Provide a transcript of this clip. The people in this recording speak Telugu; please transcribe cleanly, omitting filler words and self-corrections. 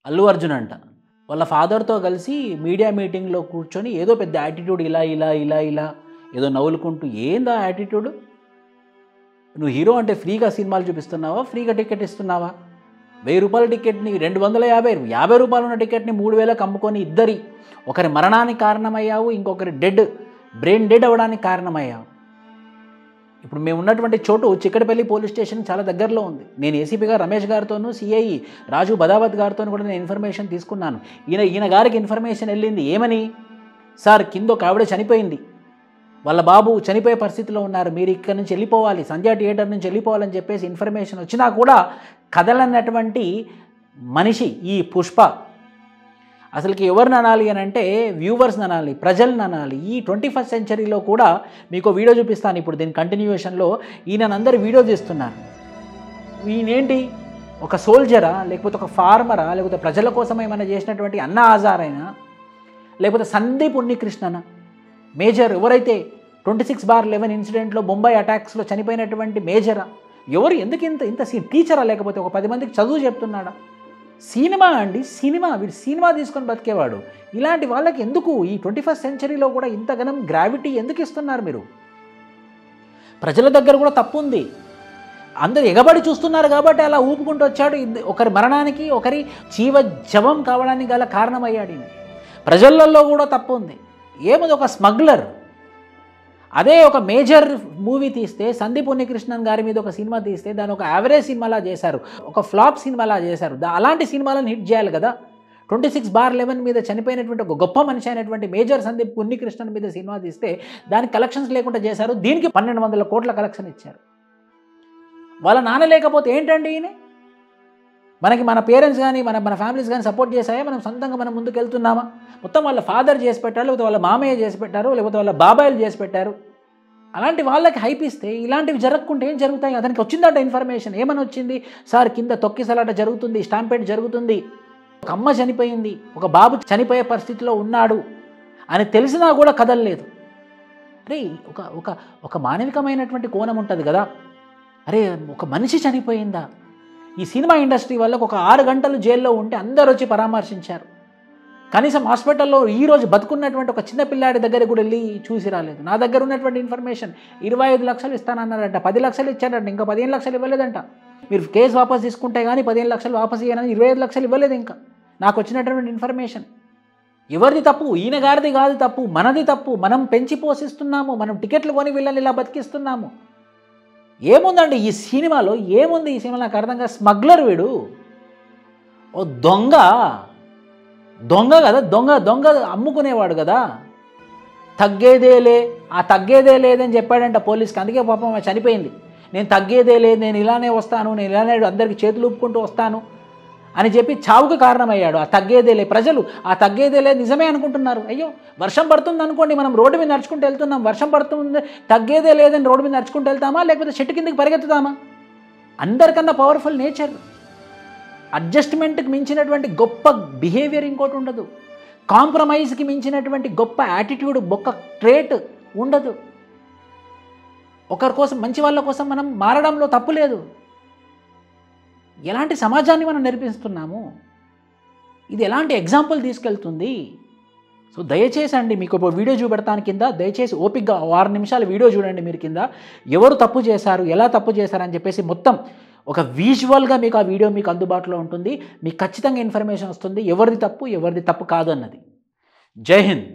అల్లు అర్జున్ అంట వాళ్ళ ఫాదర్తో కలిసి మీడియా మీటింగ్లో కూర్చొని ఏదో పెద్ద యాటిట్యూడ్ ఇలా ఇలా ఇలా ఇలా ఏదో నవ్వులుకుంటూ ఏందా యాటిట్యూడ్? నువ్వు హీరో అంటే ఫ్రీగా సినిమాలు చూపిస్తున్నావా, ఫ్రీగా టికెట్ ఇస్తున్నావా? 1000 రూపాయల టికెట్ని 250 50 రూపాయలు ఉన్న టికెట్ని 3000కి అమ్ముకొని ఒకరి మరణానికి కారణమయ్యావు, ఇంకొకరి బ్రెయిన్ డెడ్ అవ్వడానికి కారణమయ్యావు. ఇప్పుడు మేము ఉన్నటువంటి చోటు చిక్కడపల్లి పోలీస్ స్టేషన్ చాలా దగ్గరలో ఉంది. నేను ఏసీపీ గారు రమేష్ గారితోనూ సిఐ రాజు బదావత్ గారితో కూడా నేను ఇన్ఫర్మేషన్ తీసుకున్నాను. ఈయన గారికి ఇన్ఫర్మేషన్ వెళ్ళింది ఏమని, సార్ కింద ఒక ఆవిడ చనిపోయింది, వాళ్ళ బాబు చనిపోయే పరిస్థితిలో ఉన్నారు, మీరు ఇక్కడ నుంచి వెళ్ళిపోవాలి, సంధ్యా థియేటర్ నుంచి వెళ్ళిపోవాలని చెప్పేసి ఇన్ఫర్మేషన్ వచ్చినా కూడా కదలన్నటువంటి మనిషి ఈ పుష్ప. అసలుకి ఎవరిని అనాలి అని అంటే వ్యూవర్స్ని అనాలి, ప్రజలను అనాలి. ఈ 21st సెంచరీలో కూడా మీకు వీడియో చూపిస్తాను ఇప్పుడు, దీని కంటిన్యూషన్లో ఈయనందరూ వీడియో తీస్తున్నారు. ఈయనేంటి ఒక సోల్జరా, లేకపోతే ఒక ఫార్మరా, లేకపోతే ప్రజల కోసం ఏమైనా చేసినటువంటి అన్నా హజారైనా, లేకపోతే సందీప్ ఉన్నికృష్ణనా, మేజర్ ఎవరైతే 26/11 ఇన్సిడెంట్లో బొంబాయి అటాక్స్లో చనిపోయినటువంటి మేజరా, ఎవరు? ఎందుకు ఇంత టీచరా, లేకపోతే ఒక 10 మందికి చదువు చెప్తున్నాడా? సినిమా అండి, సినిమా. వీడు సినిమా తీసుకొని బతికేవాడు. ఇలాంటి వాళ్ళకి ఎందుకు ఈ 21st సెంచరీలో కూడా ఇంతగానం గ్రావిటీ ఎందుకు ఇస్తున్నారు మీరు? ప్రజల దగ్గర కూడా తప్పు ఉంది. అందరు ఎగబడి చూస్తున్నారు కాబట్టి అలా ఊపుకుంటూ వచ్చాడు. ఒకరి మరణానికి, ఒకరి జీవజవం కావడానికి గల కారణమయ్యాడు. ప్రజలలో కూడా తప్పు ఉంది. ఏముంది, ఒక స్మగ్లర్. అదే ఒక మేజర్ మూవీ తీస్తే, సందీప్ ఉన్నికృష్ణన్ గారి మీద ఒక సినిమా తీస్తే దాన్ని ఒక యావరేజ్ సినిమాలా చేశారు, ఒక ఫ్లాప్ సినిమాలా చేశారు. అలాంటి సినిమాలను హిట్ చేయాలి కదా. 26/11 మీద చనిపోయినటువంటి ఒక గొప్ప మనిషి అయినటువంటి మేజర్ సందీప్ ఉన్నికృష్ణన్ మీద సినిమా తీస్తే దానికి కలెక్షన్స్ లేకుండా చేశారు. దీనికి 1200 కోట్ల కలెక్షన్ ఇచ్చారు. వాళ్ళ నాన్న లేకపోతే ఏంటండి ఈయన? మన పేరెంట్స్ కానీ మన ఫ్యామిలీస్ కానీ సపోర్ట్ చేశాయా? మనం సొంతంగా మనం ముందుకు వెళ్తున్నామా? మొత్తం వాళ్ళ ఫాదర్ చేసి పెట్టారు, లేకపోతే వాళ్ళ మామయ్య చేసి పెట్టారు, లేకపోతే వాళ్ళ బాబాయిలు చేసి పెట్టారు. అలాంటి వాళ్ళకి హైప్ ఇస్తే ఇలాంటివి జరగకుంటే ఏం జరుగుతాయి? అతనికి వచ్చిందట ఇన్ఫర్మేషన్. ఏమని వచ్చింది? సార్ కింద తొక్కిసలాట జరుగుతుంది, స్టాంపేడ్ జరుగుతుంది, ఒక అమ్మ చనిపోయింది, ఒక బాబు చనిపోయే పరిస్థితిలో ఉన్నాడు అని తెలిసినా కూడా కదలలేదు. అరే ఒక మానవికమైనటువంటి కోణం ఉంటుంది కదా. అరే ఒక మనిషి చనిపోయిందా? ఈ సినిమా ఇండస్ట్రీ వాళ్ళకు ఒక 6 గంటలు జైల్లో ఉంటే అందరూ వచ్చి పరామర్శించారు. కనీసం హాస్పిటల్లో ఈరోజు బతుకున్నటువంటి ఒక చిన్న పిల్లాడి దగ్గర కూడా వెళ్ళి చూసి రాలేదు. నా దగ్గర ఉన్నటువంటి ఇన్ఫర్మేషన్ 25 లక్షలు ఇస్తానన్నారంట, 10 లక్షలు ఇచ్చారంట, ఇంకా 15 లక్షలు ఇవ్వలేదంట. మీరు కేసు వాపస్ తీసుకుంటే కానీ 15 లక్షలు వాపస్ ఇవ్వాలని 25 లక్షలు ఇవ్వలేదు. ఇంకా నాకు వచ్చినటువంటి ఇన్ఫర్మేషన్. ఎవరిది తప్పు? ఈయన గారిది కాదు తప్పు, మనది తప్పు. మనం పెంచి పోషిస్తున్నాము, మనం టికెట్లు కొని వీళ్ళని ఇలా బతికిస్తున్నాము. ఏముందండి ఈ సినిమాలో? ఏముంది ఈ సినిమా? నాకు అర్థంగా స్మగ్లర్ వీడు, ఓ దొంగ కదా, దొంగ అమ్ముకునేవాడు కదా. తగ్గేదేలే, ఆ తగ్గేదే లేదని చెప్పాడంట పోలీస్కి. అందుకే పాపం చనిపోయింది. నేను తగ్గేదే లేదు, నేను ఇలానే వస్తాను, నేను ఇలానే అందరికీ చేతులు ఊపుకుంటూ వస్తాను అని చెప్పి చావుకు కారణమయ్యాడు. ఆ తగ్గేదేలే, ప్రజలు ఆ తగ్గేదేలే నిజమే అనుకుంటున్నారు. అయ్యో వర్షం పడుతుంది అనుకోండి, మనం రోడ్డు మీద నడుచుకుంటూ వెళ్తున్నాం, వర్షం పడుతుంది, తగ్గేదే లేదని రోడ్డు మీద నడుచుకుంటూ వెళ్తామా, లేకపోతే చెట్టు కిందకి పరిగెత్తుతామా? అందరికన్నా పవర్ఫుల్ నేచర్. అడ్జస్ట్మెంట్కి మించినటువంటి గొప్ప బిహేవియర్ ఇంకోటి ఉండదు. కాంప్రమైజ్కి మించినటువంటి గొప్ప యాటిట్యూడ్, గొప్ప ట్రేట్ ఉండదు. ఒకరి కోసం, మంచి వాళ్ళ కోసం మనం మారడంలో తప్పు లేదు. ఎలాంటి సమాజాన్ని మనం నేర్పిస్తున్నాము? ఇది ఎలాంటి ఎగ్జాంపుల్ తీసుకెళ్తుంది? సో దయచేసి అండి, మీకు ఒక వీడియో చూపెడతాను కింద, దయచేసి ఓపిక్గా 6 నిమిషాల వీడియో చూడండి మీరు కింద. ఎవరు తప్పు చేశారు, ఎలా తప్పు చేశారని చెప్పేసి మొత్తం ఒక విజువల్గా మీకు ఆ వీడియో మీకు అందుబాటులో ఉంటుంది. మీకు ఖచ్చితంగా ఇన్ఫర్మేషన్ వస్తుంది ఎవరిది తప్పు, ఎవరిది తప్పు కాదు అన్నది. జై హింద్.